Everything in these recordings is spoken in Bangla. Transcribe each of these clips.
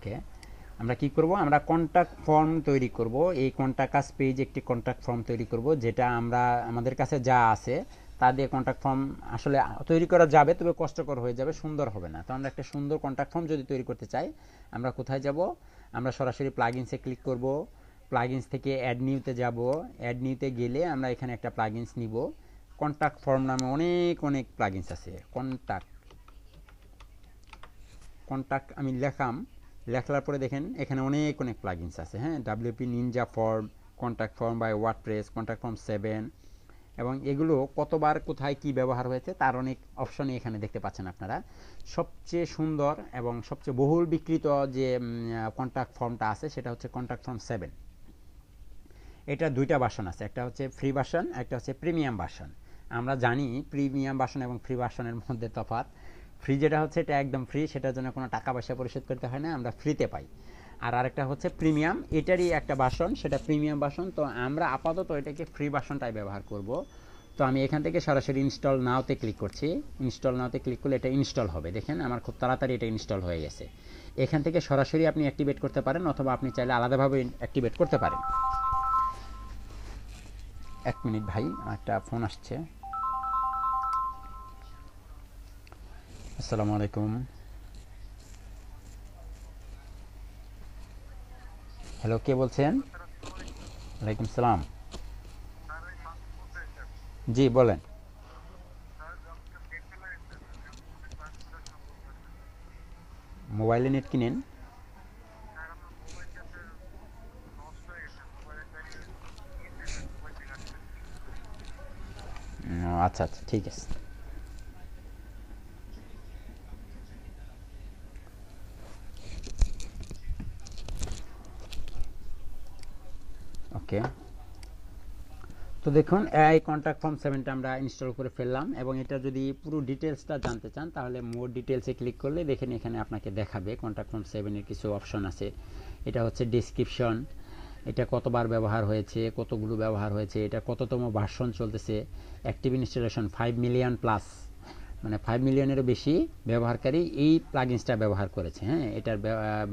ওকে, আমরা কি করব, আমরা কন্টাক্ট ফর্ম তৈরি করব। এই কন্টাক্ট আস পেজ একটি কন্টাক্ট ফর্ম তৈরি করব, যেটা আমরা আমাদের কাছে যা আছে তা দিয়ে কন্টাক্ট ফর্ম আসলে তৈরি করা যাবে, তবে কষ্টকর হয়ে যাবে, সুন্দর হবে না। তো আমরা একটা সুন্দর কন্টাক্ট ফর্ম যদি তৈরি করতে চাই, আমরা কোথায় যাব, আমরা সরাসরি প্লাগইনসে ক্লিক করব। প্লাগইনস থেকে অ্যাড নিউতে যাব। অ্যাড নিউতে গেলে আমরা এখানে একটা প্লাগইনস নিব। কন্টাক্ট ফর্ম নামে অনেক অনেক প্লাগইনস আছে। কন্টাক্ট আমি লেখার পরে দেখেন এখানে অনেক অনেক প্লাগইনস আছে। হ্যাঁ, WP ninja form, contact form by WordPress, contact form 7, এবং এগুলো কতবার কোথায় কি ব্যবহার হয়েছে তার অনেক অপশনই এখানে দেখতে পাচ্ছেন আপনারা। সবচেয়ে সুন্দর এবং সবচেয়ে বহুল বিক্রিত যে কন্টাক্ট ফর্মটা আছে সেটা হচ্ছে কন্টাক্ট ফর্ম 7। এটা দুইটা ভার্সন আছে, একটা হচ্ছে ফ্রি ভার্সন, একটা হচ্ছে প্রিমিয়াম ভার্সন। আমরা জানি প্রিমিয়াম ভার্সন এবং ফ্রি ভার্সনের মধ্যে তফাৎ। ফ্রি যেটা হচ্ছে এটা একদম ফ্রি, সেটার জন্য কোনো টাকা পয়সা পরিশোধ করতে হয় না, আমরা ফ্রিতে পাই। আর আরেকটা হচ্ছে প্রিমিয়াম, এটারই একটা ভার্সন, সেটা প্রিমিয়াম ভার্সন। তো আমরা আপাতত এটাকে ফ্রি ভার্সনটাই ব্যবহার করব। তো আমি এখান থেকে সরাসরি ইনস্টল নাওতে ক্লিক করছি। ইনস্টল নাওতে ক্লিক করলে এটা ইনস্টল হবে। দেখেন আমার খুব তাড়াতাড়ি এটা ইনস্টল হয়ে গেছে। এখান থেকে সরাসরি আপনি অ্যাক্টিভেট করতে পারেন, অথবা আপনি চাইলে আলাদাভাবে অ্যাক্টিভেট করতে পারেন। এক মিনিট ভাই, একটা ফোন আসছে। আসসালামু আলাইকুম। হ্যালো, কে বলছেন? ওয়ালাইকুম সালাম। জি বলেন। মোবাইলে নেট কিনেন? আচ্ছা আচ্ছা, ঠিক আছে। ওকে, তো দেখুন এই কন্ট্যাক্ট ফর্ম 7টা আমরা ইনস্টল করে ফেললাম, এবং এটা যদি পুরো ডিটেলসটা জানতে চান তাহলে মোর ডিটেলসে ক্লিক করলে দেখেন এখানে আপনাকে দেখাবে কন্ট্যাক্ট ফর্ম 7 এর কিছু অপশন আছে। এটা হচ্ছে ডেসক্রিপশন, এটা কতবার ব্যবহার হয়েছে, কতগুলো ব্যবহার হয়েছে, এটা কততম ভার্সন চলতেছে, অ্যাক্টিভ ইনস্টলেশন 5 মিলিয়ন প্লাস, মানে 5 মিলিয়নেরও বেশি ব্যবহারকারী এই প্লাগইনসটা ব্যবহার করেছে। হ্যাঁ, এটার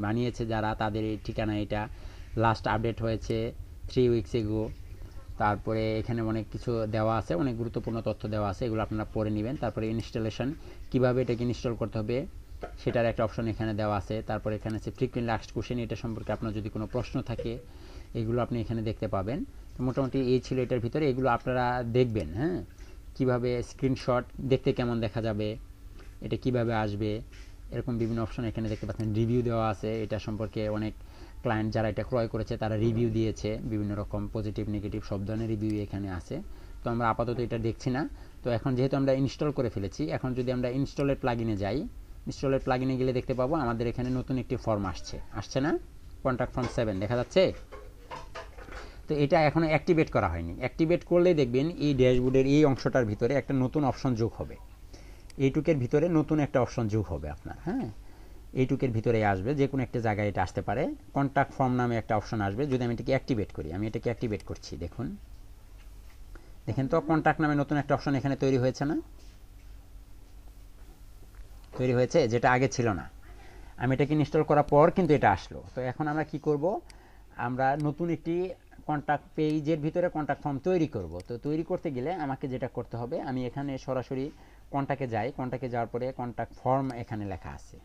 বানিয়েছে যারা, তাদের এই ঠিকানা, এটা লাস্ট আপডেট হয়েছে 3 উইকস এগো। তারপরে এখানে অনেক কিছু দেওয়া আছে, অনেক গুরুত্বপূর্ণ তথ্য দেওয়া আছে, এগুলো আপনারা পড়ে নেবেন। তারপরে ইনস্টলেশন, কিভাবে এটাকে ইনস্টল করতে হবে সেটার একটা অপশন এখানে দেওয়া আছে। তারপরে এখানে আছে ফ্রিকুয়েন্টলি আস্কড কোশ্চেন, এটা সম্পর্কে আপনার যদি কোনো প্রশ্ন থাকে এগুলো আপনি এখানে দেখতে পাবেন। তো মোটামুটি এই ছিল এটার ভিতরে, এগুলো আপনারা দেখবেন। হ্যাঁ, কিভাবে স্ক্রিনশট দেখতে কেমন দেখা যাবে, এটা কিভাবে আসবে, এরকম বিভিন্ন অপশন এখানে দেখতে পাচ্ছেন। রিভিউ দেওয়া আছে, এটা সম্পর্কে অনেক ক্লায়েন্ট যারা এটা ক্রয় করেছে তারা রিভিউ দিয়েছে, বিভিন্ন রকম পজিটিভ নেগেটিভ সব ধরনের রিভিউ এখানে আছে। তো আমরা আপাতত এটা দেখছি না। তো এখন যেহেতু আমরা ইনস্টল করে ফেলেছি, এখন যদি আমরা ইনস্টলের প্লাগইনে যাই, ইনস্টলের প্লাগইনে গেলে দেখতে পাবো আমাদের এখানে নতুন একটি ফর্ম আসছে না, কন্ট্যাক্ট ফর্ম 7 দেখা যাচ্ছে। তো এটা এখনো অ্যাক্টিভেট করা হয়নি। অ্যাক্টিভেট করলেই দেখবেন এই ড্যাশবোর্ডের এই অংশটার ভিতরে একটা নতুন অপশন যোগ হবে। এইটুকের ভিতরে নতুন একটা অপশন যোগ হবে আপনার। হ্যাঁ, এইটুকের ভিতরে আসবে, যে কোনো একটা জায়গায় এটা আসতে পারে। কন্ট্যাক্ট ফর্ম নামে একটা অপশন আসবে, যদি আমি এটাকে অ্যাক্টিভেট করি, আমি এটাকে অ্যাক্টিভেট করছি, দেখেন তো কন্ট্যাক্ট নামে নতুন একটা অপশন এখানে তৈরি হয়েছে না, তৈরি হয়েছে, যেটা আগে ছিল না। আমি এটাকে ইনস্টল করার পর কিন্তু এটা আসলো। তো এখন আমরা কি করব, আমরা নতুন একটি কন্ট্যাক্ট পেজের ভিতরে কন্ট্যাক্ট ফর্ম তৈরি করব। তো তৈরি করতে গেলে আমাকে যেটা করতে হবে, আমি এখানে সরাসরি কন্ট্যাক্টে যাই। কন্ট্যাক্টে যাওয়ার পরে কন্ট্যাক্ট ফর্ম এখানে লেখা আছে।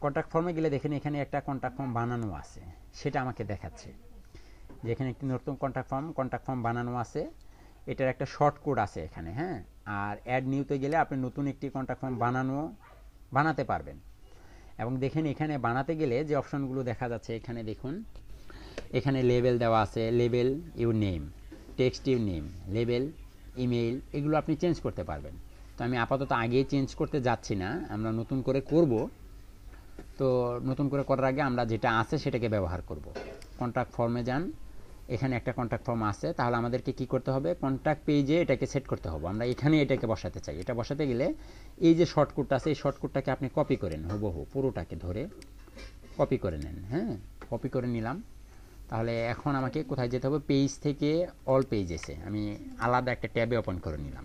কন্ট্যাক্ট ফর্মে গেলে দেখেন এখানে একটা কন্ট্যাক্ট ফর্ম বানানো আছে, সেটা আমাকে দেখাচ্ছে যে এখানে একটি নতুন কন্ট্যাক্ট ফর্ম বানানো আছে। এটার একটা শর্ট কোড আছে এখানে। হ্যাঁ, আর অ্যাড নিউতে গেলে আপনি নতুন একটি কন্ট্যাক্ট ফর্ম বানাতে পারবেন। এবং দেখেন এখানে বানাতে গেলে যে অপশনগুলো দেখা যাচ্ছে, এখানে দেখুন, এখানে লেবেল দেওয়া আছে, label your name, text your name, label, email, এগুলো আপনি চেঞ্জ করতে পারবেন। তো আমি আপাতত আগেই চেঞ্জ করতে যাচ্ছি না, আমরা নতুন করে করব। তো নতুন করে করার আগে আমরা যেটা আছে সেটাকে ব্যবহার করব। কন্ট্যাক্ট ফর্মে যান, এখানে একটা কন্ট্যাক্ট ফর্ম আছে, তাহলে আমাদেরকে কি করতে হবে, কন্ট্যাক্ট পেজে এটাকে সেট করতে হবে। আমরা এখানে এটাকে বসাতে চাই। এটা বসাতে গেলে এই যে শর্টকাটটা আছে, এই শর্টকাটটাকে আপনি কপি করেন, হুবহু পুরোটাকে ধরে কপি করে নেন। হ্যাঁ, কপি করে নিলাম। তাহলে এখন আমাকে কোথায় যেতে হবে, পেজ থেকে অল পেজেসে আমি আলাদা একটা ট্যাবে ওপেন করে নিলাম।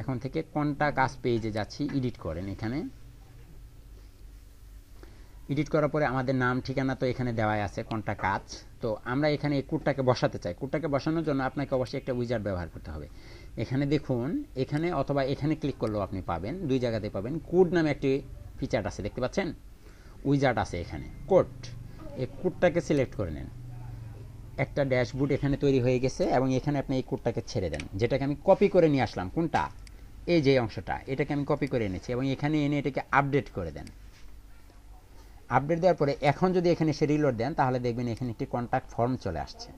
এখন থেকে কন্ট্যাক্ট আস পেজে যাচ্ছি, এডিট করেন। এখানে এডিট করার পরে আমাদের নাম ঠিকানা তো এখানে দেওয়াই আছে কোনটা কাজ। তো আমরা এখানে এই কোডটাকে বসাতে চাই। কোডটাকে বসানোর জন্য আপনাকে অবশ্যই একটা উইজার্ড ব্যবহার করতে হবে। এখানে দেখুন, এখানে অথবা এখানে ক্লিক করলেও আপনি পাবেন, দুই জায়গাতে পাবেন। কোড নামে একটি ফিচার আছে, দেখতে পাচ্ছেন? উইজার্ড আছে এখানে, কোড। এই কোডটাকে সিলেক্ট করে নেন। একটা ড্যাশবোর্ড এখানে তৈরি হয়ে গেছে এবং এখানে আপনি এই কোডটাকে ছেড়ে দেন, যেটাকে আমি কপি করে নিয়ে আসলাম। কোনটা? এই যে অংশটা, এটাকে আমি কপি করে এনেছি এবং এখানে এনে এটাকে আপডেট করে দেন। আপডেট দেওয়ার পরে এখন যদি এখানে এসে রিলোড দেন তাহলে দেখবেন এখানে একটি কন্ট্যাক্ট ফর্ম চলে আসছে।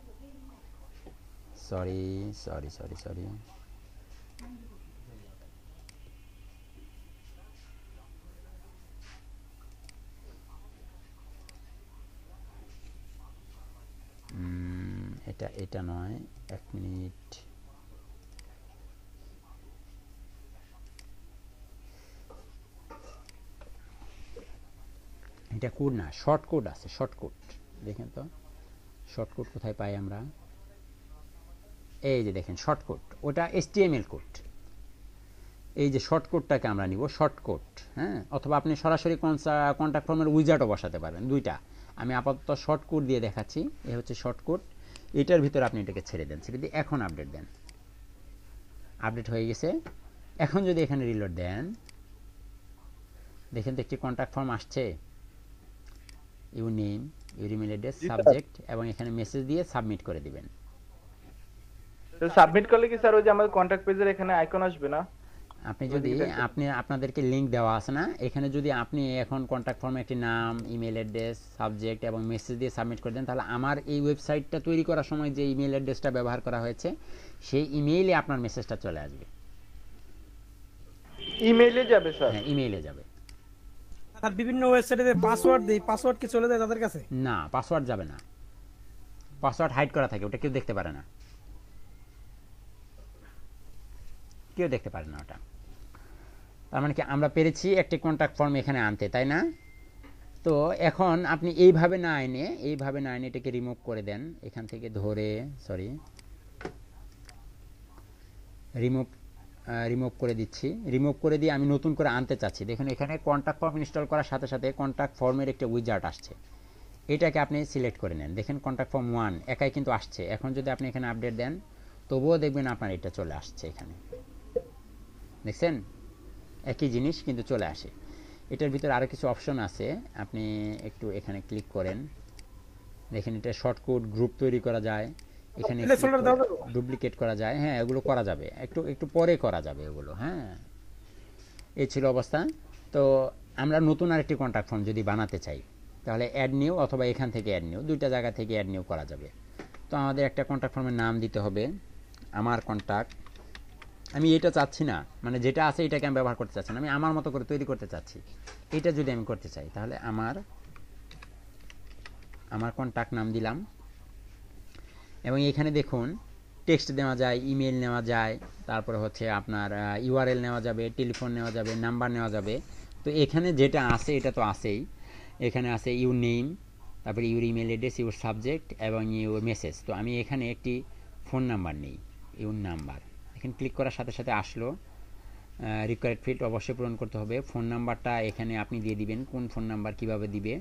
সরি সরি সরি সরি, এটা এটা নয়, এক মিনিট। এটা কোড না, শর্ট কোড আছে, শর্ট কোড। দেখেন তো শর্ট কোড কোথায় পাই আমরা? এই যে দেখেন শর্ট কোড, ওটা HTML কোড। এই যে শর্ট কোডটাকে আমরা নিব, শর্ট কোড। হ্যাঁ, অথবা আপনি সরাসরি কন্ট্যাক্ট ফর্মের উইজার্ডও বসাতে পারেন, দুইটা। আমি আপাতত শর্ট কোড দিয়ে দেখাচ্ছি। এই হচ্ছে শর্ট কোড, এটার ভিতরে আপনি এটাকে ছেড়ে দেন, ছেড়ে দিয়ে এখন আপডেট দেন। আপডেট হয়ে গেছে। এখন যদি এখানে রিলোড দেন, দেখেন তো একটি কন্ট্যাক্ট ফর্ম আসছে। Your name, your email address, subject এবং এখানে মেসেজ দিয়ে সাবমিট করে দিবেন। তো সাবমিট করলে কি স্যার ওই যে আমাদের কন্টাক্ট পেজের এখানে আইকন আসবে না? আপনি যদি আপনাদেরকে লিংক দেওয়া আছে না, এখানে যদি আপনি এখন কন্ট্যাক্ট ফর্মে একটি নাম, ইমেল অ্যাড্রেস, সাবজেক্ট এবং মেসেজ দিয়ে সাবমিট করে দেন, তাহলে আমার এই ওয়েবসাইটটা তৈরি করার সময় যে ইমেল অ্যাড্রেসটা ব্যবহার করা হয়েছে সেই ইমেইলে আপনার মেসেজটা চলে আসবে। ইমেইলে যাবে স্যার? হ্যাঁ, ইমেইলে যাবে। আর বিভিন্ন ওয়েবসাইটে পাসওয়ার্ড দেই, পাসওয়ার্ড কি চলে যায় তাদের কাছে? না, পাসওয়ার্ড যাবে না। পাসওয়ার্ড হাইড করা থাকে, ওটা কেউ দেখতে পারে না, কেউ দেখতে পারে না ওটা। তার মানে কি আমরা পেরেছি একটি কন্ট্যাক্ট ফর্ম এখানে আনতে, তাই না? তো এখন আপনি এইভাবে না এনে এটাকে রিমুভ করে দেন এখান থেকে ধরে, সরি, রিমুভ করে দিচ্ছি। রিমুভ করে দিয়ে আমি নতুন করে আনতে চাচ্ছি। দেখুন এখানে কন্ট্যাক্ট ফর্ম ইনস্টল করার সাথে সাথে কন্ট্যাক্ট ফর্মের একটা উইজার্ড আসছে, এটাকে আপনি সিলেক্ট করে নেন। দেখেন কন্ট্যাক্ট ফর্ম 1 একাই কিন্তু আসছে। এখন যদি আপনি এখানে আপডেট দেন তবুও দেখবেন আপনার এটা চলে আসছে। এখানে দেখছেন একই জিনিস কিন্তু চলে আসে। এটার ভিতরে আরও কিছু অপশন আছে, আপনি একটু এখানে ক্লিক করেন। দেখেন এটা শর্টকাট গ্রুপ তৈরি করা যায়, এখানে ডুপ্লিকেট করা যায়। হ্যাঁ, এগুলো করা যাবে, একটু একটু পরে করা যাবে এগুলো। হ্যাঁ, এই ছিল অবস্থা। তো আমরা নতুন আরেকটি কন্ট্যাক্ট ফর্ম যদি বানাতে চাই তাহলে অ্যাড নিউ অথবা এখান থেকে অ্যাড নিউ, দুইটা জায়গা থেকে অ্যাড নিউ করা যাবে। তো আমাদের একটা কন্ট্যাক্ট ফর্মের নাম দিতে হবে, আমার কন্ট্যাক্ট। আমি এটা চাচ্ছি না, মানে যেটা আছে এটাকে আমি ব্যবহার করতে চাচ্ছি না, আমি আমার মতো করে তৈরি করতে চাচ্ছি। এটা যদি আমি করতে চাই তাহলে আমার কন্ট্যাক্ট নাম দিলাম এবং এখানে দেখুন টেক্সট দেওয়া যায়, ইমেল নেওয়া যায়, তারপরে হচ্ছে আপনার ইউআরএল নেওয়া যাবে, টেলিফোন নেওয়া যাবে, নাম্বার নেওয়া যাবে। তো এখানে যেটা আছে এটা তো আছেই। এখানে আছে ইউর নেম, তারপরে your email address, your subject এবং ইউর মেসেজ। তো আমি এখানে একটি ফোন নাম্বার নেই, ইউর নাম্বার। এখানে ক্লিক করার সাথে সাথে আসলো। রিকোয়ার্ড ফিল্ড অবশ্যই পূরণ করতে হবে। ফোন নাম্বারটা এখানে আপনি দিয়ে দিবেন, কোন ফোন নাম্বার কিভাবে দিবে।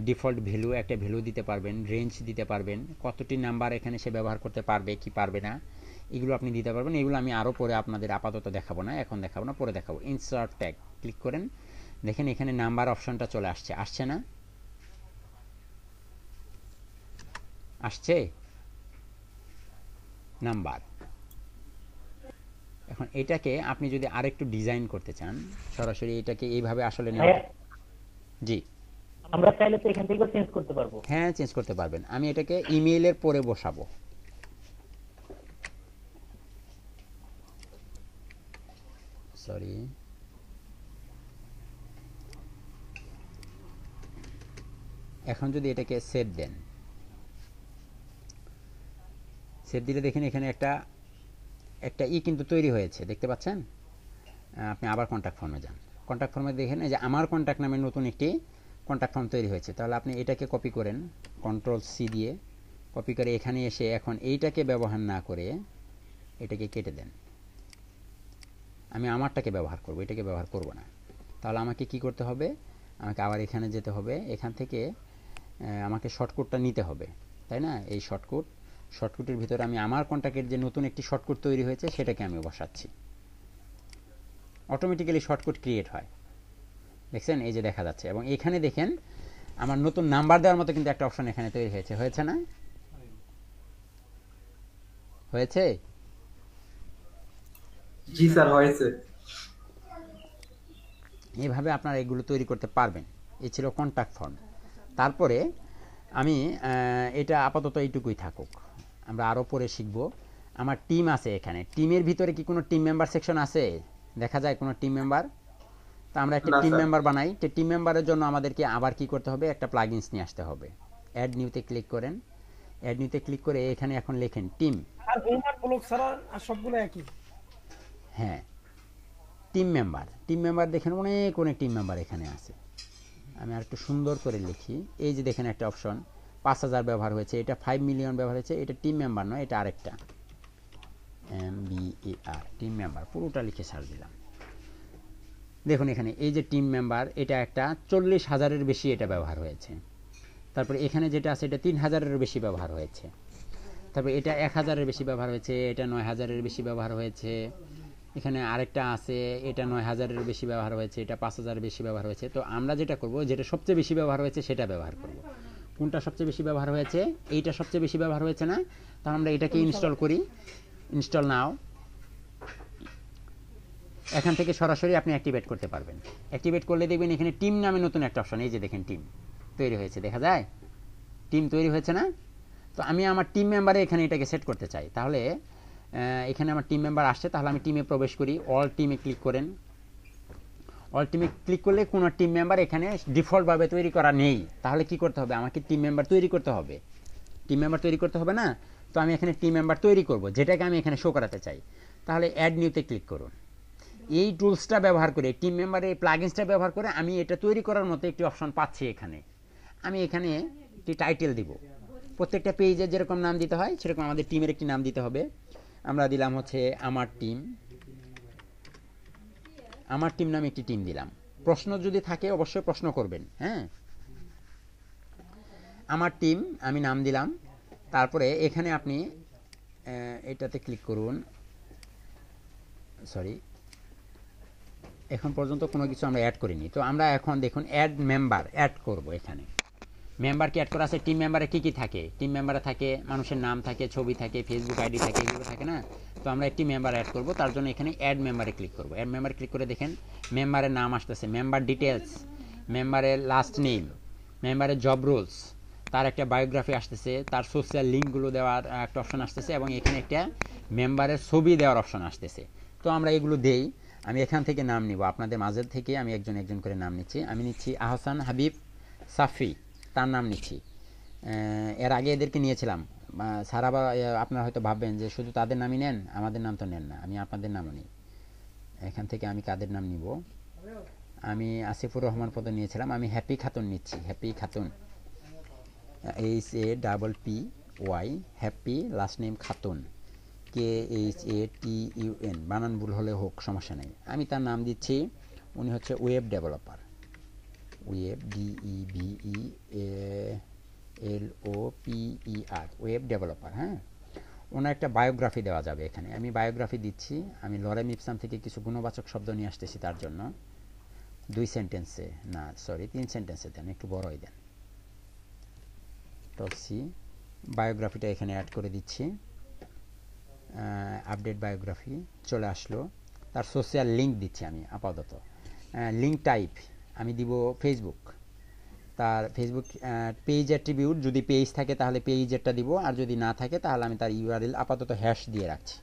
ডিফল্ট ভ্যালু একটা ভ্যালু দিতে পারবেন, রেঞ্জ দিতে পারবেন, কতটি নাম্বার এখানে সে ব্যবহার করতে পারবে কি পারবে না এগুলো আপনি দিতে পারবেন। এগুলো আমি আরও পরে আপনাদের আপাতত দেখাবো না, এখন দেখাবো না, পরে দেখাবো। ইনসার্ট ট্যাগ ক্লিক করেন, দেখেন এখানে নাম্বার অপশনটা চলে আসছে। আসছে না? আসছে নাম্বার। এখন এটাকে আপনি যদি আরেকটু ডিজাইন করতে চান, সরাসরি এটাকে এইভাবে আসলে জি, আমরা চাইলে তো এখান থেকে চেঞ্জ করতে পারবো। হ্যাঁ, চেঞ্জ করতে পারবেন। আমি এটাকে ইমেইলের পরে বসাবো। সরি, এখন যদি এটাকে সেভ দেন, সেভ দিলে দেখেন এখানে একটা কিন্তু তৈরি হয়েছে, দেখতে পাচ্ছেন? আপনি আবার কন্ট্যাক্ট ফর্মে যান, কন্ট্যাক্ট ফর্মে দেখেন এই যে আমার কন্ট্যাক্ট নামে নতুন একটি কন্ট্যাক্ট ফর্ম তৈরি হয়েছে। তাহলে আপনি এটাকে কপি করেন, Ctrl+C দিয়ে কপি করে এখানে এসে এখন এইটাকে ব্যবহার না করে এটাকে কেটে দেন। আমি আমারটাকে ব্যবহার করব, এটাকে ব্যবহার করব না। তাহলে আমাকে কি করতে হবে? আমাকে আবার এখানে যেতে হবে, এখান থেকে আমাকে শর্টকাটটা নিতে হবে, তাই না? এই শর্টকাটের ভিতরে আমি আমার কন্ট্যাক্টের যে নতুন একটি শর্টকাট তৈরি হয়েছে সেটাকে আমি বসাচ্ছি। অটোমেটিক্যালি শর্টকাট ক্রিয়েট হয়, দেখছেন? এই যে দেখা যাচ্ছে। এবং এখানে দেখেন আমার নতুন নাম্বার দেওয়ার মতো কিন্তু একটা অপশন এখানে তৈরি হয়েছে, হয়েছে না? হয়েছে? জি স্যার হয়েছে। এইভাবে আপনারা এগুলো তৈরি করতে পারবেন। এই ছিল কন্ট্যাক্ট ফর্ম। তারপরে আমি এটা আপাতত এইটুকুই থাকুক, আমরা আরও পরে শিখব। আমার টিম আছে এখানে, টিমের ভিতরে কি কোনো টিম মেম্বার সেকশন আছে? দেখা যায় কোনো টিম মেম্বার? তা আমরা একটা না, টিম স্যার। মেম্বার বানাই। টিম মেম্বারের জন্য আমাদেরকে আবার কি করতে হবে? একটা প্লাগইনস নিয়ে আসতে হবে। অ্যাড নিউতে ক্লিক করেন, অ্যাড নিউতে ক্লিক করে এখানে এখন লেখেন টিম। আর হোম আর ব্লক ছাড়া আর সবগুলো একই। হ্যাঁ, টিম মেম্বার দেখেন অনেক টিম মেম্বার এখানে আছে। আমি আর একটু সুন্দর করে লিখি। এই যে দেখেন একটা অপশন 5000 ব্যবহার হয়েছে, এটা 5 মিলিয়ন ব্যবহার হয়েছে। এটা টিম মেম্বার নয়, এটা আরেকটা MBAR টিম মেম্বার, পুরোটা লিখে সার্চ দিলাম। দেখুন এখানে এই যে টিম মেম্বার, এটা একটা 40,000-এর বেশি এটা ব্যবহার হয়েছে। তারপরে এখানে যেটা আছে এটা 3000-এর বেশি ব্যবহার হয়েছে। তারপরে এটা 1000-এর বেশি ব্যবহার হয়েছে, এটা 9000-এর বেশি ব্যবহার হয়েছে। এখানে আরেকটা আছে, এটা 9000-এর বেশি ব্যবহার হয়েছে, এটা 5000-এর বেশি ব্যবহার হয়েছে। তো আমরা যেটা করব, যেটা সবচেয়ে বেশি ব্যবহার হয়েছে সেটা ব্যবহার করব। কোনটা সবচেয়ে বেশি ব্যবহার হয়েছে? এইটা সবচেয়ে বেশি ব্যবহার হয়েছে না? তাহলে আমরা এটাকে ইনস্টল করি। ইনস্টল নাও। এখান থেকে সরাসরি আপনি অ্যাক্টিভেট করতে পারবেন। অ্যাক্টিভেট করলে দেখবেন এখানে টিম নামে নতুন একটা অপশন, এই যে দেখেন টিম তৈরি হয়েছে, দেখা যায়? টিম তৈরি হয়েছে না? তো আমি আমার টিম মেম্বারে এখানে এটাকে সেট করতে চাই। তাহলে এখানে আমার টিম মেম্বার আসছে, তাহলে আমি টিমে প্রবেশ করি। অল টিমে ক্লিক করেন। অল টিমে ক্লিক করলে কোনো টিম মেম্বার এখানে ডিফল্টভাবে তৈরি করা নেই। তাহলে কি করতে হবে? আমাকে টিম মেম্বার তৈরি করতে হবে। টিম মেম্বার তৈরি করতে হবে না? তো আমি এখানে টিম মেম্বার তৈরি করব, যেটাকে আমি এখানে শো করাতে চাই। তাহলে অ্যাড নিউতে ক্লিক করুন। এই টুলসটা ব্যবহার করে, টিম মেম্বারের এই প্লাগইনসটা ব্যবহার করে আমি এটা তৈরি করার মতো একটি অপশন পাচ্ছি এখানে। আমি এখানে একটি টাইটেল দিব। প্রত্যেকটা পেজের যেরকম নাম দিতে হয় সেরকম আমাদের টিমের একটি নাম দিতে হবে। আমরা দিলাম হচ্ছে আমার টিম। আমার টিম নামে একটি টিম দিলাম। প্রশ্ন যদি থাকে অবশ্যই প্রশ্ন করবেন, হ্যাঁ। আমার টিম আমি নাম দিলাম। তারপরে এখানে আপনি এটাতে ক্লিক করুন। সরি, এখন পর্যন্ত কোনো কিছু আমরা অ্যাড করিনি। তো আমরা এখন দেখুন অ্যাড মেম্বার অ্যাড করব। এখানে মেম্বার কি অ্যাড করা আছে? টিম মেম্বারে কি কি থাকে? টিম মেম্বারে থাকে মানুষের নাম থাকে, ছবি থাকে, ফেসবুক আইডি থাকে, এগুলো থাকে না? তো আমরা একটি মেম্বার অ্যাড করব, তার জন্য এখানে অ্যাড মেম্বারে ক্লিক করব। অ্যাড মেম্বারে ক্লিক করে দেখেন মেম্বারের নাম আসতেছে, মেম্বার ডিটেলস, মেম্বারের লাস্ট নেম, মেম্বারের জব রোলস, তার একটা বায়োগ্রাফি আসতেছে, তার সোশ্যাল লিঙ্কগুলো দেওয়ার একটা অপশন আসতেছে, এবং এখানে একটা মেম্বারের ছবি দেওয়ার অপশন আসতেছে। তো আমরা এগুলো দেই। আমি এখান থেকে নাম নিব, আপনাদের মাঝের থেকে আমি একজন একজন করে নাম নিচ্ছি। আমি নিচ্ছি আহসান হাবিব সাফি, তার নাম নিচ্ছি। এর আগে এদেরকে নিয়েছিলাম সারা, বা আপনারা হয়তো ভাববেন যে শুধু তাদের নামই নেন, আমাদের নাম তো নেন না। আমি আপনাদের নামও নিই। এখান থেকে আমি কাদের নাম নিব? আমি আসিফুর রহমান পদ নিয়েছিলাম, আমি হ্যাপি খাতুন নিচ্ছি। Happy Khatun, HAPPY, happy, last name Khatun, KHATUN, বানান ভুল হলে হোক, সমস্যা নেই। আমি তার নাম দিচ্ছি, উনি হচ্ছে web developer, web DEVELOPER, web developer, হ্যাঁ। ওনার একটা বায়োগ্রাফি দেওয়া যাবে এখানে। আমি বায়োগ্রাফি দিচ্ছি। আমি লরেম ইপসাম থেকে কিছু গুণবাচক শব্দ নিয়ে আসতেছি তার জন্য। 2 সেন্টেন্সে না, সরি 3 সেন্টেন্সে দেন, একটু বড়ই দেন। টপসি বায়োগ্রাফিটা এখানে অ্যাড করে দিচ্ছি। আপডেট বায়োগ্রাফি চলে আসলো। তার সোশ্যাল লিঙ্ক দিচ্ছি আমি আপাতত। লিঙ্ক টাইপ আমি দিব ফেসবুক। তার ফেসবুক পেজ অ্যাট্রিবিউট, যদি পেজ থাকে তাহলে পেজেরটা দিব, আর যদি না থাকে তাহলে আমি তার ইউআরএল আপাতত হ্যাশ দিয়ে রাখছি।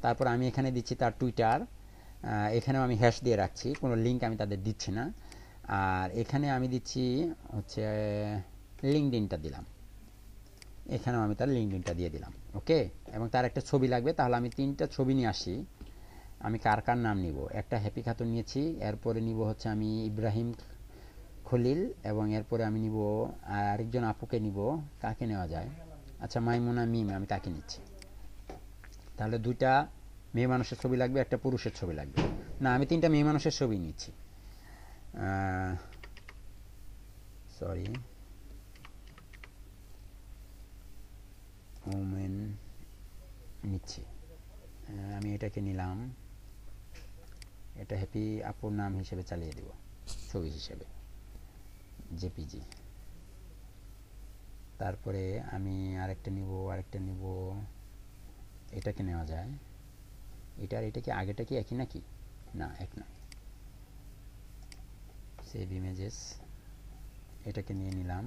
তারপর আমি এখানে দিচ্ছি তার টুইটার, এখানেও আমি হ্যাশ দিয়ে রাখছি, কোনো লিঙ্ক আমি তাদের দিচ্ছি না। আর এখানে আমি দিচ্ছি হচ্ছে লিঙ্কডইনটা দিলাম, এখানেও আমি তার লিঙ্কডইনটা দিয়ে দিলাম, ওকে। এবং তার একটা ছবি লাগবে, তাহলে আমি 3টা ছবি নিয়ে আসি। আমি কার কার নাম নিব? একটা হ্যাপি খাতুন নিয়েছি, এরপরে নিব হচ্ছে আমি ইব্রাহিম খলিল, এবং এরপরে আমি নিব আরেকজন আপুকে নিব। কাকে নেওয়া যায়? আচ্ছা, মাইমুনা মিম, আমি তাকে নিচ্ছি। তাহলে 2টা মেয়ে মানুষের ছবি লাগবে, একটা পুরুষের ছবি লাগবে। না, আমি 3টা মেয়ে মানুষের ছবি নিচ্ছি। সরি ওমেন নিচ্ছি, আমি এটাকে নিলাম, এটা হ্যাপি আপুর নাম হিসেবে চালিয়ে দেব ছবি হিসেবে জেপিজি। তারপরে আমি আরেকটা নিব, এটাকে নেওয়া যায়, এটা কি আগেটা কি একই নাকি? না এক নয়। সেভ ইমেজেস, এটাকে নিয়ে নিলাম,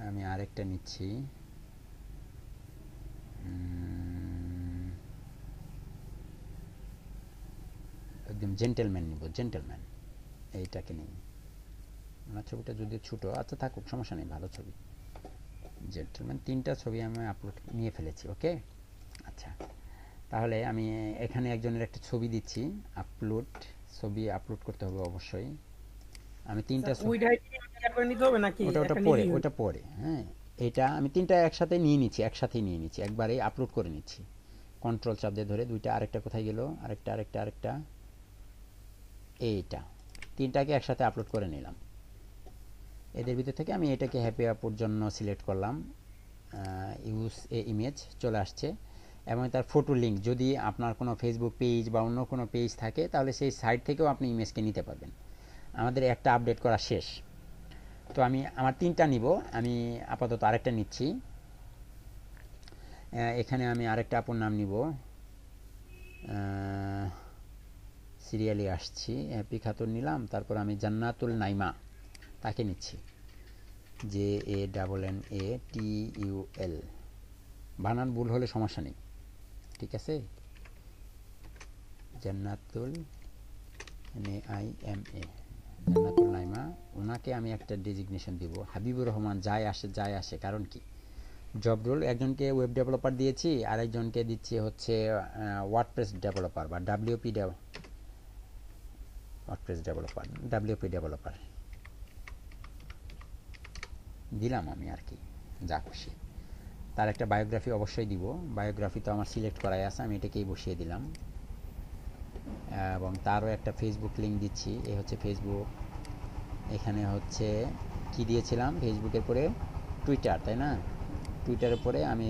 আমি আরেকটা নিচ্ছি, একদম জেন্টেলম্যান নিব, জেন্টেলম্যান এইটাকে নিই। ওনার ছবিটা যদি ছোট, আচ্ছা থাকুক সমস্যা নেই, ভালো ছবি জেন্টেলম্যান। 3টা ছবি আমি আপলোড নিয়ে ফেলেছি। ওকে আচ্ছা, তাহলে আমি এখানে একজনের একটা ছবি দিচ্ছি, ছবি আপলোড করতে হবে অবশ্যই। আমি 3টা ওইটাই ক্লিয়ার করে নিতে হবে নাকি ওটা পরে হ্যাঁ, এটা আমি 3টা একসাথে নিয়ে নিচ্ছি, একবারেই আপলোড করে নিচ্ছি। কন্ট্রোল চাপ দিয়ে ধরে 2টা, আরেকটা কোথায় গেল, আরেকটা এইটা, 3টাকে একসাথে আপলোড করে নিলাম। এদের ভিতর থেকে আমি এটাকে হ্যাপি আপুর জন্য সিলেক্ট করলাম, ইউজ এ ইমেজ চলে আসছে, এবং তার ফটো লিঙ্ক যদি আপনার কোনো ফেসবুক পেজ বা অন্য কোনো পেজ থাকে তাহলে সেই সাইট থেকেও আপনি ইমেজকে নিতে পারবেন। আমাদের একটা আপডেট করা শেষ, তো আমি আমার 3টা নিব, আমি আপাতত আরেকটা নিচ্ছি। এখানে আমি আরেকটা আপুর নাম নিব, সিরিয়ালি আসছি, হ্যাপি খাতুন নিলাম, তারপর আমি জান্নাতুল নাইমা তাকে নিচ্ছি, JANNATUL, বানান ভুল হলে সমস্যা নেই, ঠিক আছে, জান্নাতুল NAIMA, জান্নাতুল নাইমা। ওনাকে আমি একটা ডেজিগনেশন দিব হাবিবুর রহমান, যায় আসে, কারণ কি জব রোল একজনকে ওয়েব ডেভেলপার দিয়েছি, আর একজনকে দিচ্ছি হচ্ছে ওয়ার্ডপ্রেস ডেভেলপার বা WP ডেভেলপার দিলাম আমি আর কি, যা খুশি। তার একটা বায়োগ্রাফি অবশ্যই দিব, বায়োগ্রাফি তো আমার সিলেক্ট করাই আছে, আমি এটাকেই বসিয়ে দিলাম, এবং তারও একটা ফেসবুক লিঙ্ক দিচ্ছি, এই হচ্ছে ফেসবুক, এখানে হচ্ছে কি দিয়েছিলাম ফেসবুকের পরে টুইটার, তাই না, টুইটারের পরে আমি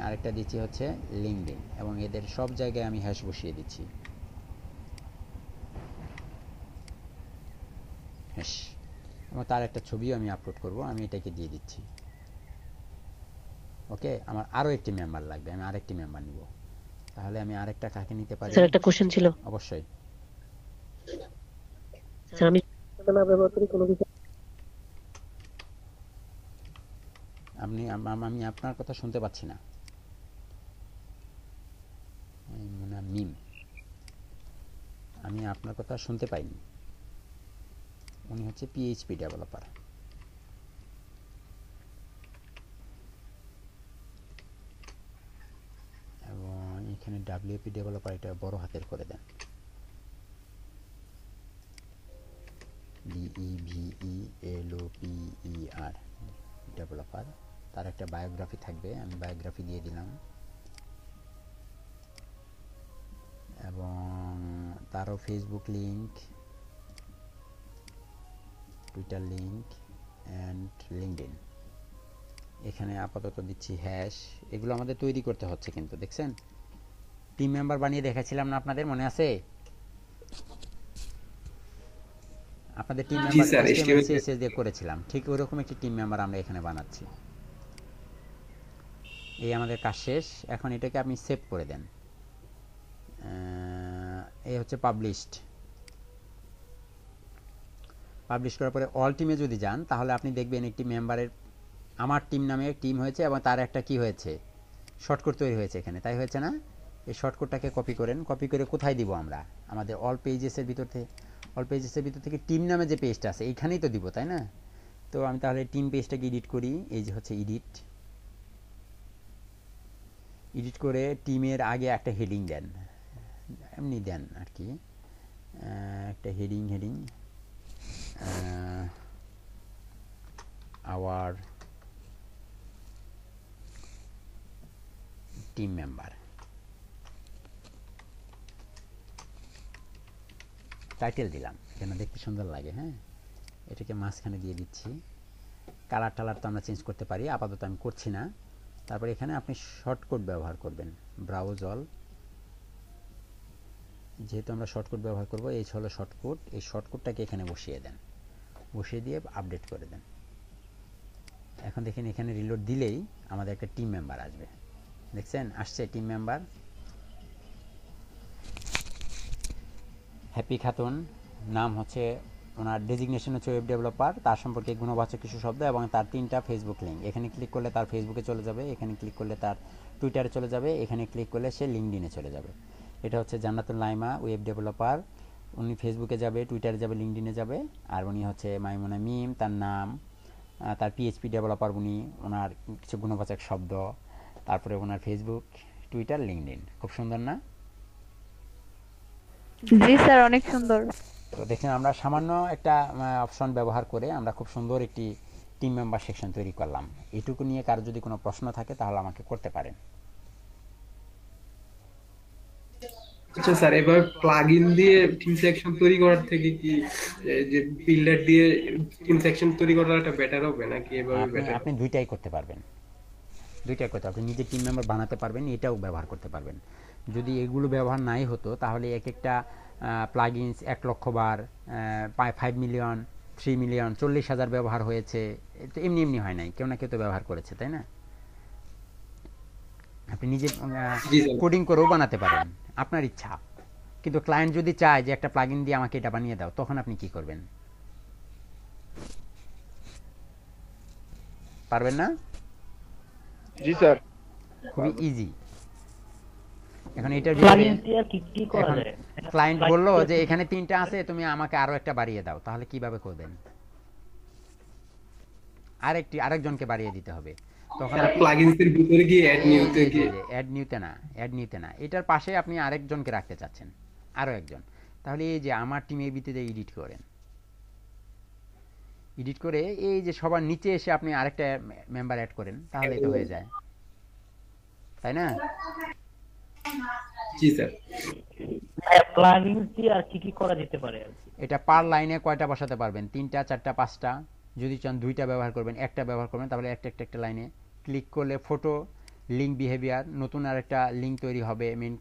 আরেকটা দিচ্ছি হচ্ছে লিঙ্কডইন, এবং এদের সব জায়গায় আমি হ্যাশ বসিয়ে দিচ্ছি, হ্যাশ, এবং তার একটা ছবিও আমি আপলোড করব, আমি এটাকে দিয়ে দিচ্ছি। ওকে, আমার আরও একটি মেম্বার লাগবে, আমি আরেকটি মেম্বার নিব, তাহলে আমি আরেকটা কাকে নিতে পারি? স্যার একটা কোশ্চেন ছিল। অবশ্যই। স্যার আমি না ব্যবহার করি কোনো কিছু, আমি আপনার কথা শুনতে পাচ্ছি না, মিম, আমি আপনার কথা শুনতে পাইনি। উনি হচ্ছে PHP ডেভেলপার, এবং এখানে WP ডেভেলপার এটা বড় হাতের করে দেন, DEVELOPER ডেভেলপার। তার একটা বায়োগ্রাফি থাকবে, আমি বায়োগ্রাফি দিয়ে দিলাম, এবং তারও Facebook link, Twitter link and LinkedIn. এখানে আপাতত দিচ্ছি হ্যাশ, এগুলো আমাদের তৈরি করতে হচ্ছে, কিন্তু দেখছেন টিম মেম্বার বানিয়ে দেখাচ্ছিলাম না আপনাদের, মনে আছে? আপনাদের টিম মেম্বার HTML CSS দিয়ে করেছিলাম, ঠিক ওইরকম একটি টিম মেম্বার আমরা এখানে বানাচ্ছি। এই আমাদের কাজ শেষ, এখন এটাকে আপনি সেভ করে দেন। এই হচ্ছে পাবলিশড, পাবলিশ করার পরে অল টিমে যদি যান তাহলে আপনি দেখবেন একটি মেম্বারের আমার টিম নামে টিম হয়েছে, এবং তার একটা কি হয়েছে, শর্টকাট তৈরি হয়েছে এখানে, তাই হয়েছে না? এই শর্টকাটটাকে কপি করেন, কপি করে কোথায় দিব আমরা? আমাদের অল পেজেসের ভিতর থেকে টিম নামে যে পেজটা আছে এইখানেই তো দিব, তাই না? তো আমি তাহলে টিম পেজটাকে এডিট করি, এই যে হচ্ছে এডিট করে টিমের আগে একটা হেডিং দেন, এমনি দেন আর কি, একটা heading our team member, title দিলাম যেন দেখতে সুন্দর লাগে, হ্যাঁ, এটাকে মাঝখানে দিয়ে দিচ্ছি। কালার টালার তো আমরা চেঞ্জ করতে পারি, আপাতত আমি করছি না। তারপরে এখানে আপনি শর্টকাট ব্যবহার করবেন, ব্রাউজ অল। যেহেতু আমরা শর্টকাট ব্যবহার করব, এই হলো শর্টকাট। এই শর্টকাটটাকে এখানে বসিয়ে দেন, বসিয়ে দিয়ে আপডেট করে দেন। এখন দেখেন এখানে রিলোড দিলেই আমাদের একটা টিম মেম্বার আসবে। দেখছেন আসছে টিম মেম্বার। হ্যাপি খাতুন, নাম হচ্ছে, ওনার ডেজিগনেশন হচ্ছে ওয়েব ডেভেলপার, তার সম্পর্কে গুণবাচক কিছু শব্দ এবং তার 3টা ফেসবুক লিঙ্ক। এখানে ক্লিক করলে তার ফেসবুকে চলে যাবে, এখানে ক্লিক করলে তার টুইটারে চলে যাবে, এখানে ক্লিক করলে সে লিঙ্কডইনে চলে যাবে। এটা হচ্ছে জান্নাতুল নাইমা, ওয়েব ডেভেলপার। উনি ফেসবুকে যাবে, টুইটারে যাবে, লিঙ্কডইনে যাবে। আর উনি হচ্ছে মাইমুনা মিম, তার নাম, তার পিএইচপি ডেভেলপার উনি, ওনার কিছু গুণবাচক শব্দ, তারপরে ওনার ফেসবুক, টুইটার, লিঙ্কডইন। খুব সুন্দর না? জি স্যার, অনেক সুন্দর। তো দেখেন আমরা সামান্য একটা অপশন ব্যবহার করে আমরা খুব সুন্দর একটি টিম মেম্বার সেকশন তৈরি করলাম। এটুকু নিয়ে কারো যদি কোনো প্রশ্ন থাকে তাহলে আমাকে করতে পারেন। আচ্ছা স্যার, এবার প্লাগইন দিয়ে টিম সেকশন তৈরি করার থেকে কি যে বিল্ডার দিয়ে টিম সেকশন তৈরি করাটা বেটার হবে নাকি এভাবে বেটার? আপনি দুইটাই করতে পারবেন, দুইটাই করতে আপনি নিজে টিম মেম্বার বানাতে পারবেন, এটাও ব্যবহার করতে পারবেন। যদি এগুলো ব্যবহার নাই হতো তাহলে এক একটা প্লাগইনস 1 লক্ষ বার, 5 মিলিয়ন, 3 মিলিয়ন, 40,000 ব্যবহার হয়েছে। তো এমনি এমনি হয় নাই, কেউ না কেউ তো ব্যবহার করেছে, তাই না? আপনি নিজে কোডিং করেও বানাতে পারেন, আপনার ইচ্ছা। কিন্তু ক্লায়েন্ট যদি চায় যে একটা প্লাগইন দিয়ে আমাকে এটা বানিয়ে দাও, তখন আপনি কি করবেন? পারবেন না? জি স্যার। খুবই ইজি। এখন এটার প্লাগইন দিয়ে কি কি করা যায়? ক্লায়েন্ট বললো যে এখানে 3টা আছে, তুমি আমাকে আরো একটা বাড়িয়ে দাও, তাহলে কিভাবে করবেন? আরেকজনকে বাড়িয়ে দিতে হবে। তখন প্লাগইনসের ভিতরে গিয়ে অ্যাড নিউতে গিয়ে অ্যাড নিউতে না, এটার পাশে আপনি আরেকজনকে রাখতে চাচ্ছেন, আরো একজন। তাহলে এই যে আমার টিম এবিতে যে এডিট করেন, এডিট করে এই যে সবার নিচে এসে আপনি আরেকটা মেম্বার অ্যাড করেন, তাহলে তো হয়ে যায়, তাই না? জি স্যার। প্লাগইন দিয়ে আর কি কি করা যেতে পারে? এটা পার লাইনে কয়টা বসাতে পারবেন? 3টা, 4টা, 5টা। যদি চান 2টা ব্যবহার করবেন, 1টা ব্যবহার করবেন, তাহলে একটা লাইনে ক্লিক করলে ফটো, লিঙ্ক, বিহেভিয়ার, নতুন আরেকটা লিঙ্ক তৈরি হবে, মেইন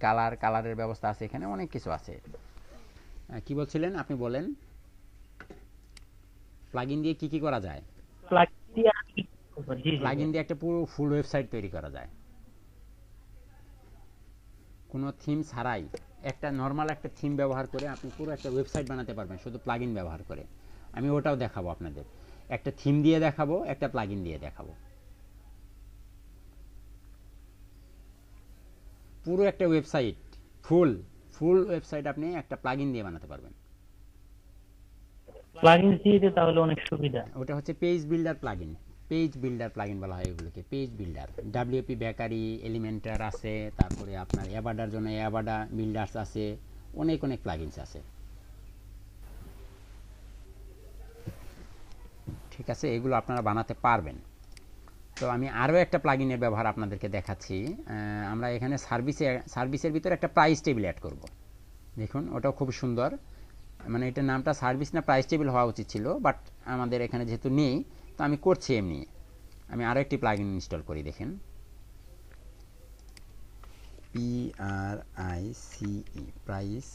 কালারের ব্যবস্থা আছে, এখানে অনেক কিছু আছে। কি বলছিলেন আপনি, বলেন। প্লাগইন দিয়ে কি কি করা যায়? প্লাগইন দিয়ে একটা পুরো ফুল ওয়েবসাইট তৈরি করা যায়, কোনো থিম ছাড়াই। একটা নরমাল একটা থিম ব্যবহার করে আপনি পুরো একটা ওয়েবসাইট বানাতে পারবেন শুধু প্লাগইন ব্যবহার করে। আমি ওটাও দেখাবো আপনাদের, একটা থিম দিয়ে দেখাবো, একটা প্লাগইন দিয়ে দেখাবো। পুরো একটা ওয়েবসাইট, ফুল ওয়েবসাইট আপনি একটা প্লাগইন দিয়ে বানাতে পারবেন। প্লাগইন দিয়ে তাহলে অনেক সুবিধা। ওটা হচ্ছে page builder plugin, page builder plugin বলা হয় এগুলোকে, page builder. WP bakery, Elementor আছে, তারপরে আপনার অ্যাভাডার জন্য অ্যাভাডা বিল্ডার্স আছে, অনেক প্লাগইনস আছে। ঠিক আছে, এগুলো আপনারা বানাতে পারবেন। তো আমি আরও একটা প্লাগইনের ব্যবহার আপনাদেরকে দেখাচ্ছি। আমরা এখানে সার্ভিসের ভিতরে একটা প্রাইস টেবিল অ্যাড করব। দেখুন ওটাও খুব সুন্দর, মানে এটার নামটা সার্ভিস না প্রাইস টেবিল হওয়া উচিত ছিল, বাট আমাদের এখানে যেহেতু নেই তো আমি করছি এমনি। আমি আরও একটি প্লাগইন ইনস্টল করি, দেখেন PRICE, প্রাইস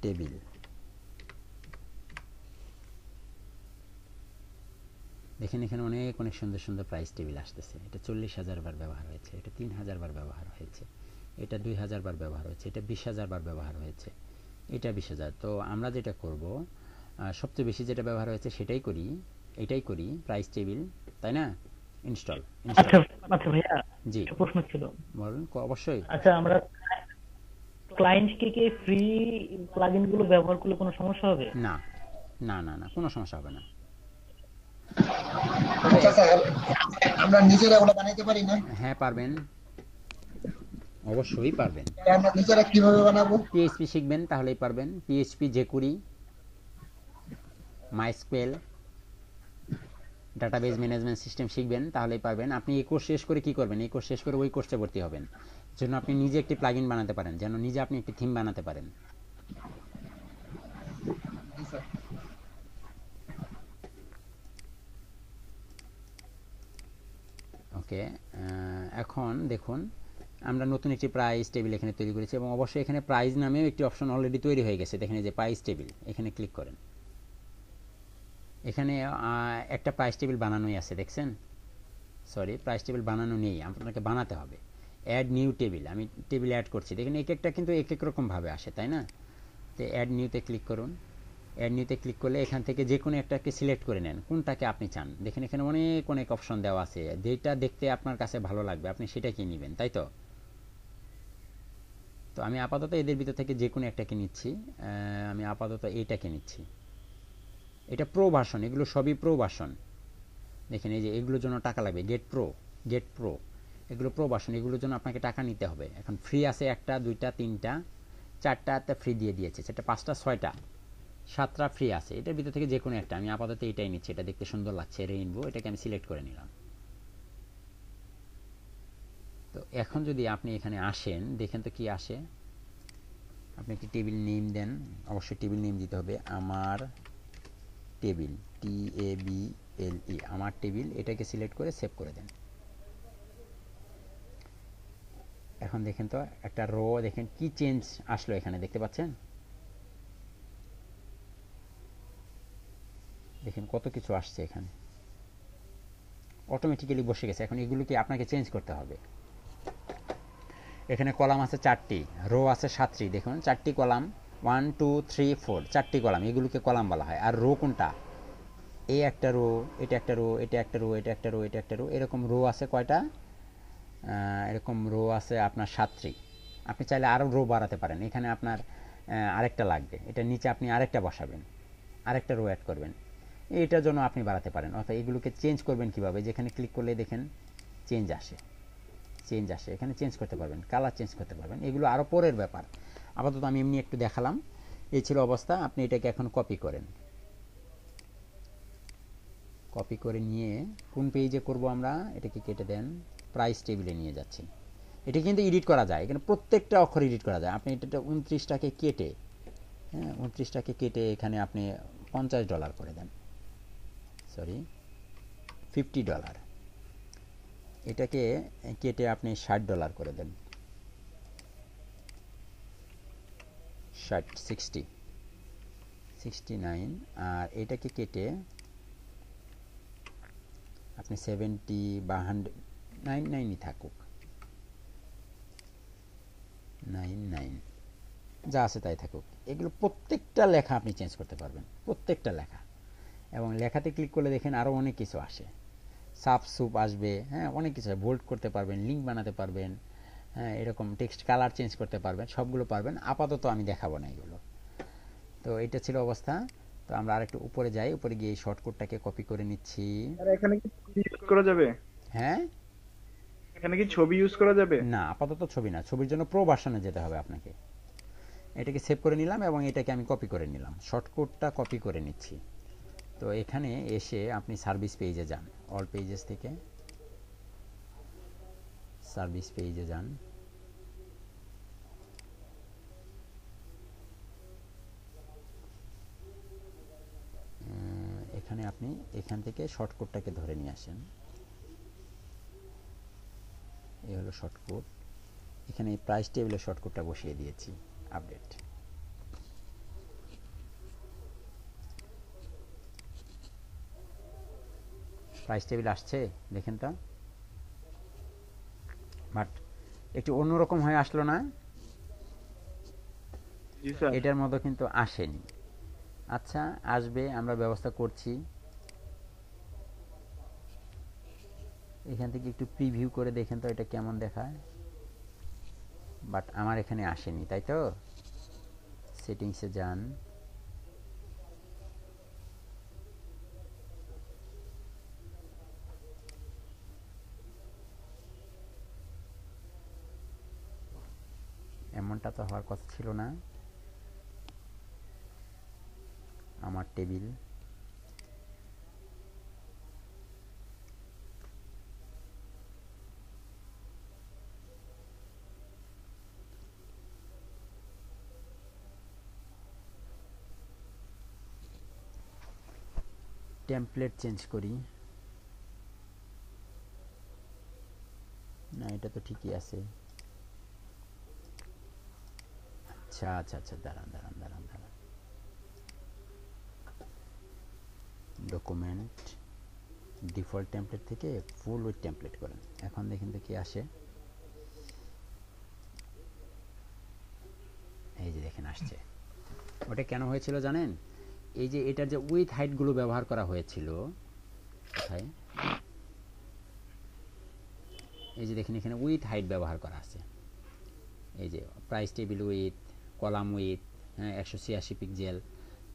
টেবিল। দেখেন এখানে অনেক সুন্দর প্রাইস টেবিল আসতেছে। এটা 40,000 বার ব্যবহার হয়েছে, এটা 3,000 বার ব্যবহার হয়েছে, এটা 2,000 বার ব্যবহার হয়েছে, এটা 20,000 বার ব্যবহার হয়েছে, এটা 20,000। তো আমরা যেটা করব, সবচেয়ে বেশি যেটা ব্যবহার হয়েছে এটাই করি প্রাইস টেবিল, তাই না? ইনস্টল। আচ্ছা ভাইয়া, জি প্রশ্ন ছিল। বলুন। অবশ্যই। আচ্ছা, আমরা ক্লায়েন্টকে কি ফ্রি প্লাগইন গুলো ব্যবহার করলে কোনো সমস্যা হবে? না, কোনো সমস্যা হবে না। আচ্ছা স্যার, আমরা নিজেরা ওটা বানাইতে পারি না? হ্যাঁ পারবেন, অবশ্যই পারবেন। আমরা নিজেরা কিভাবে বানাবো? পিএইচপি শিখবেন তাহলেই পারবেন। PHP, jQuery, MySQL, database management system শিখবেন তাহলেই পারবেন। আপনি এই কোর্স শেষ করে কি করবেন? এই কোর্স শেষ করে ওই কোর্সে ভর্তি হবেন, যেন আপনি নিজে একটি প্লাগইন বানাতে পারেন, যেন নিজে আপনি একটি থিম বানাতে পারেন। ওকে, এখন দেখুন আমরা নতুন একটি প্রাইস টেবিল এখানে তৈরি করেছি এবং অবশ্যই এখানে প্রাইস নামেও একটি অপশন অলরেডি তৈরি হয়ে গেছে। দেখেন এই যে প্রাইস টেবিল, এখানে ক্লিক করেন। এখানে একটা প্রাইস টেবিল বানানোই আছে, দেখছেন? সরি, প্রাইস টেবিল বানানো নেই, আপনাকে বানাতে হবে। অ্যাড নিউ টেবিল, আমি টেবিল অ্যাড করছি। দেখেন এক একটা কিন্তু এক এক রকমভাবে আসে, তাই না? তো অ্যাড নিউতে ক্লিক করুন। অ্যাড নিউতে ক্লিক করলে এখান থেকে যে কোনো একটাকে সিলেক্ট করে নেন, কোনটাকে আপনি চান। দেখেন এখানে অনেক অনেক অপশন দেওয়া আছে, যেটা দেখতে আপনার কাছে ভালো লাগবে আপনি সেটাকেই নেবেন, তাই তো? তো আমি আপাতত এদের ভিতর থেকে যে কোনো একটাকে নিচ্ছি। আমি আপাতত এইটাকে নিচ্ছি। এটা প্রো ভার্সন, এগুলো সবই প্রো ভার্সন। দেখেন এই যে এগুলোর জন্য টাকা লাগবে, গেট প্রো, এগুলো প্রো ভার্সন, এগুলোর জন্য আপনাকে টাকা নিতে হবে। এখন ফ্রি আছে 1টা 2টা 3টা 4টা ফ্রি দিয়ে দিয়েছে, সেটা 5টা 6টা 7টা ফ্রি আছে। এটার ভিতর থেকে যে কোনো একটা, আমি আপাতত এটাই নিচ্ছি, এটা দেখতে সুন্দর লাগছে, রেইনবো, এটাকে আমি সিলেক্ট করে নিলাম। তো এখন যদি আপনি এখানে আসেন, দেখেন তো কি আসে। আপনি একটি টেবিল নেম দেন, অবশ্যই টেবিল নেম দিতে হবে, আমার টেবিল, TABLE, আমার টেবিল, এটাকে সিলেক্ট করে সেভ করে দেন। এখন দেখেন তো একটা রো, দেখেন কি চেঞ্জ আসলো এখানে, দেখতে পাচ্ছেন? দেখেন কত কিছু আসছে এখানে, অটোমেটিক্যালি বসে গেছে। এখন এগুলোকে আপনাকে চেঞ্জ করতে হবে। এখানে কলাম আছে 4টি, রো আছে 7টি। দেখুন 4টি কলাম, 1 2 3 4, 4টি কলাম, এগুলোকে কলাম বলা হয়। আর রো কোনটা? এই একটা রো, এটা একটা রো, এটা একটা রো, এটা একটা রো, এটা একটা রো, এরকম রো আছে কয়টা? এরকম রো আছে আপনার 7টি। আপনি চাইলে আরও রো বাড়াতে পারেন। এখানে আপনার আরেকটা লাগবে, এটা নিচে আপনি আরেকটা বসাবেন, আরেকটা রো অ্যাড করবেন, এইটার জন্য আপনি বাড়াতে পারেন। অর্থাৎ এগুলোকে চেঞ্জ করবেন কিভাবে? যেখানে ক্লিক করলে দেখেন চেঞ্জ আসে, এখানে চেঞ্জ করতে পারবেন, কালার চেঞ্জ করতে পারবেন। এগুলো আরও পরের ব্যাপার, আপাতত আমি এমনি একটু দেখালাম। এই ছিল অবস্থা। আপনি এটাকে এখন কপি করেন, কপি করে নিয়ে কোন পেজে করব আমরা, এটাকে কেটে দেন, প্রাইস টেবিলে নিয়ে যাচ্ছি। এটা কিন্তু এডিট করা যায়, এখানে প্রত্যেকটা অক্ষর এডিট করা যায়। আপনি এটা 29টাকে কেটে, হ্যাঁ 29টাকে কেটে এখানে আপনি $50 করে দেন, সরি $50। এটাকে কেটে আপনি $60 করে দেন, 69। আর এটাকে কেটে আপনি 70 বা 199ই থাকুক, 99 যা আছে তাই থাকুক। এগুলো প্রত্যেকটা লেখা আপনি চেঞ্জ করতে পারবেন, প্রত্যেকটা লেখা। এবং লেখাতে ক্লিক করলে দেখেন আরও অনেক কিছু আসে, সাব সুপ আসবে, হ্যাঁ অনেক কিছু, বোল্ড করতে পারবেন, লিঙ্ক বানাতে পারবেন, হ্যাঁ এরকম টেক্সট কালার চেঞ্জ করতে পারবেন, সবগুলো পারবেন। আপাতত আমি দেখাবো না এগুলো। তো এটা ছিল অবস্থা। তো আমরা আরেকটু উপরে যাই, উপরে গিয়ে এই শর্টকাটটাকে কপি করে নিচ্ছি। আর এখানে কি ছবি ইউজ করা যাবে? হ্যাঁ, এখানে কি ছবি ইউজ করা যাবে? না আপাতত ছবি না, ছবির জন্য প্রো ভার্সনে যেতে হবে আপনাকে। এটাকে সেভ করে নিলাম এবং এটাকে আমি কপি করে নিলাম, শর্টকাটটা কপি করে নিচ্ছি। তো এখানে এসে আপনি সার্ভিস পেজে যান, অল পেজেস থেকে সার্ভিস পেজে যান। এখানে আপনি এখান থেকে শর্টকাটটাকে ধরে নিয়ে আসেন, এই হলো শর্টকাট। এখানে এই প্রাইস টেবিলের শর্টকাটটা বসিয়ে দিয়েছি, আপডেট। প্রাইস টেবিল আসছে দেখেন তো, বাট একটু অন্যরকম হয়ে আসলো না? জি স্যার। এটার মতো কিন্তু আসেনি। আচ্ছা আসবে, আমরা ব্যবস্থা করছি। এখান থেকে একটু প্রিভিউ করে দেখেন তো এটা কেমন দেখায়, বাট আমার এখানে আসেনি, তাই তো? সেটিংসে যান, এমনটা তো হওয়ার কথা ছিল না। আমার টেবিল, টেমপ্লেট চেঞ্জ করি, এটা তো ঠিকই আছে। আচ্ছা আচ্ছা আচ্ছা, দাঁড়ান দাঁড়ান দাঁড়ান দাঁড়ান, ডকুমেন্ট ডিফল্ট টেমপ্লেট থেকে ফুল উইথ টেমপ্লেট করেন। এখন দেখেন তো কি আসে। এই যে দেখেন আসছে। ওটা কেন হয়েছিল জানেন? এই যে এটার যে উইথ হাইটগুলো ব্যবহার করা হয়েছিল, কোথায়, এই যে দেখেন এখানে উইথ হাইট ব্যবহার করা আছে। এই যে price table with, column with, হ্যাঁ 186 পিক্সেল,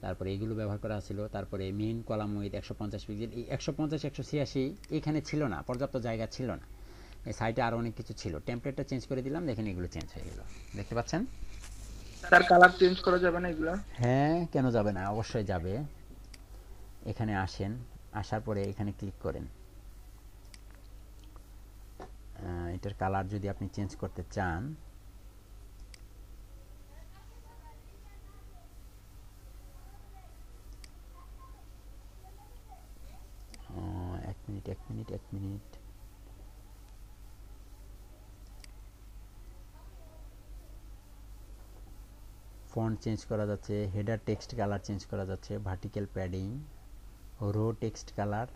তারপরে এগুলো ব্যবহার করা ছিল। তারপরে মেইন কলাম উইথ 150 পিক্সেল। এই 150 186 এখানে ছিল না, পর্যাপ্ত জায়গা ছিল না। এই সাইটে আরও অনেক কিছু ছিল। টেমপ্লেটটা চেঞ্জ করে দিলাম, দেখেন এগুলো চেঞ্জ হয়ে গেল। দেখতে পাচ্ছেন? স্যার কালার চেঞ্জ করা যাবে না এগুলো? হ্যাঁ, কেন যাবে না, অবশ্যই যাবে। এখানে আসেন, আসার পরে এখানে ক্লিক করেন। এটার কালার যদি আপনি চেঞ্জ করতে চান, এক মিনিট। ফন্ট চেঞ্জ করা যাচ্ছে, হেডার টেক্সট কালার চেঞ্জ করা যাচ্ছে, vertical padding, row text colour,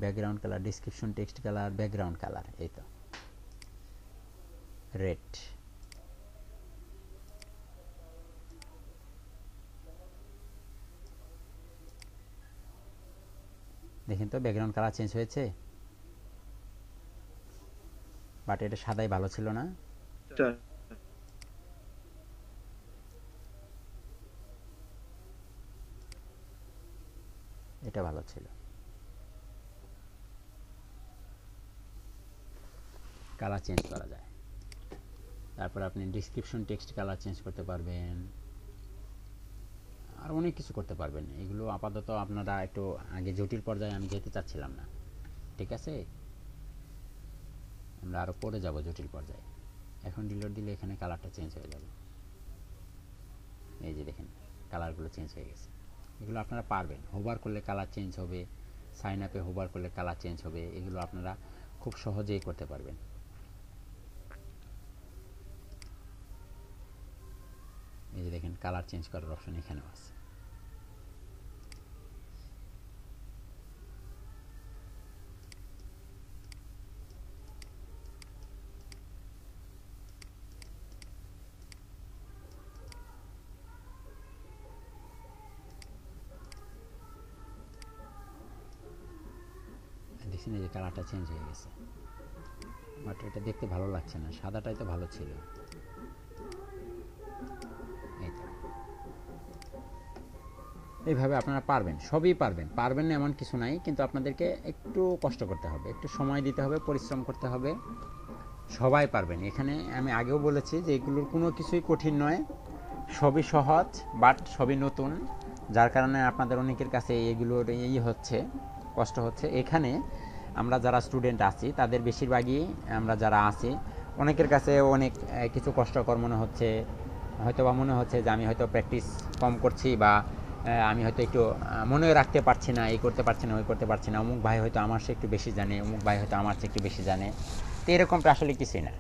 background colour, description text colour, background colour, এই তো রেড। দেখেন তো ব্যাকগ্রাউন্ড কালার চেঞ্জ হয়েছে, বাট এটা সাদাই ভালো ছিল না। স্যার এটা ভালো ছিল। কালার চেঞ্জ করা যায়। তারপর আপনি ডিসক্রিপশন টেক্সট কালার চেঞ্জ করতে পারবেন, আর অনেক কিছু করতে পারবেন। এগুলো আপাতত আপনারা একটু আগে জটিল পর্যায়ে আমি যেতে চাচ্ছিলাম না, ঠিক আছে? আমরা আরও পরে যাব জটিল পর্যায়ে। এখন ডিলিট দিলে এখানে কালারটা চেঞ্জ হয়ে যাবে। এই যে দেখেন কালারগুলো চেঞ্জ হয়ে গেছে। এগুলো আপনারা পারবেন। হোভার করলে কালার চেঞ্জ হবে, সাইন আপে হোভার করলে কালার চেঞ্জ হবে। এগুলো আপনারা খুব সহজেই করতে পারবেন। এই যে দেখেন কালার চেঞ্জ করার অপশন এখানেও আছে। দেখছেন এই যে কালারটা চেঞ্জ হয়ে গেছে, বাট এটা দেখতে ভালো লাগছে না। সাদাটাই তো ভালো ছিল। এইভাবে আপনারা পারবেন, সবই পারবেন। পারবেন না এমন কিছু নাই, কিন্তু আপনাদেরকে একটু কষ্ট করতে হবে, একটু সময় দিতে হবে, পরিশ্রম করতে হবে। সবাই পারবেন। এখানে আমি আগেও বলেছি যে এগুলোর কোনো কিছুই কঠিন নয়, সবই সহজ, বাট সবই নতুন, যার কারণে আপনাদের অনেকের কাছে এগুলোর হচ্ছে, কষ্ট হচ্ছে। এখানে আমরা যারা স্টুডেন্ট আছি তাদের বেশিরভাগই, আমরা যারা আছি অনেকের কাছে অনেক কিছু কষ্টকর মনে হচ্ছে। হয়তো বা মনে হচ্ছে যে আমি হয়তো প্র্যাকটিস কম করছি, বা আমি হয়তো একটু মনে রাখতে পারছি না, এই করতে পারছি না, ওই করতে পারছি না, অমুক ভাই হয়তো আমার চেয়ে একটু বেশি জানে, অমুক ভাই হয়তো আমার চেয়ে একটু বেশি জানে। তো এরকমটা আসলে কিছুই না।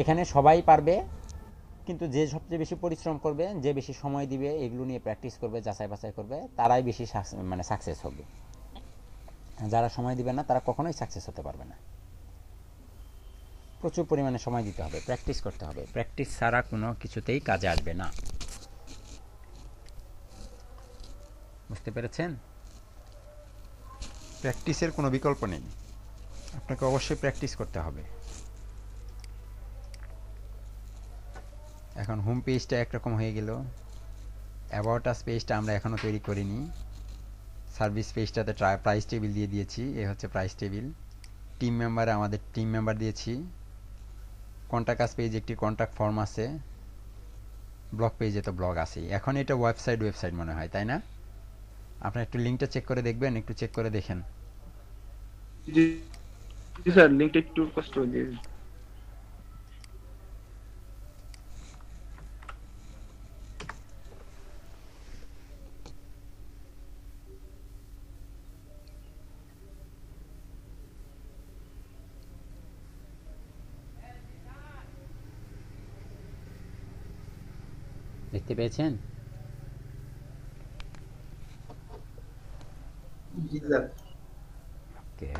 এখানে সবাই পারবে, কিন্তু যে সবচেয়ে বেশি পরিশ্রম করবে, যে বেশি সময় দিবে, এগুলো নিয়ে প্র্যাকটিস করবে, যাচাই বাছাই করবে, তারাই বেশি সাকসেস হবে। যারা সময় দিবে না তারা কখনোই সাকসেস হতে পারবে না। প্রচুর পরিমাণে সময় দিতে হবে, প্র্যাকটিস করতে হবে। প্র্যাকটিস ছাড়া কোনো কিছুতেই কাজে আসবে না। বুঝতে পেরেছেন? প্র্যাকটিসের কোনো বিকল্প নেই, আপনাকে অবশ্যই প্র্যাকটিস করতে হবে। এখন হোম পেজটা একরকম হয়ে গেল। অ্যাবাউট আস পেজটা আমরা এখনও তৈরি করিনি। সার্ভিস পেজটাতে প্রাইস টেবিল দিয়ে দিয়েছি, এ হচ্ছে প্রাইস টেবিল। টিম মেম্বারে আমাদের টিম মেম্বার দিয়েছি। কন্ট্যাক্ট আস পেজ একটি কন্ট্যাক্ট ফর্ম আছে। ব্লগ পেজে তো ব্লগ আছেই। এখন এটা ওয়েবসাইট মনে হয়, তাই না? আপনার একটু লিঙ্কটা চেক করে দেখবেন, একটু চেক করে দেখেন। জি স্যার, লিংকটা একটু কষ্ট দিয়ে দেখতে পেয়েছেন? জি স্যার। ওকে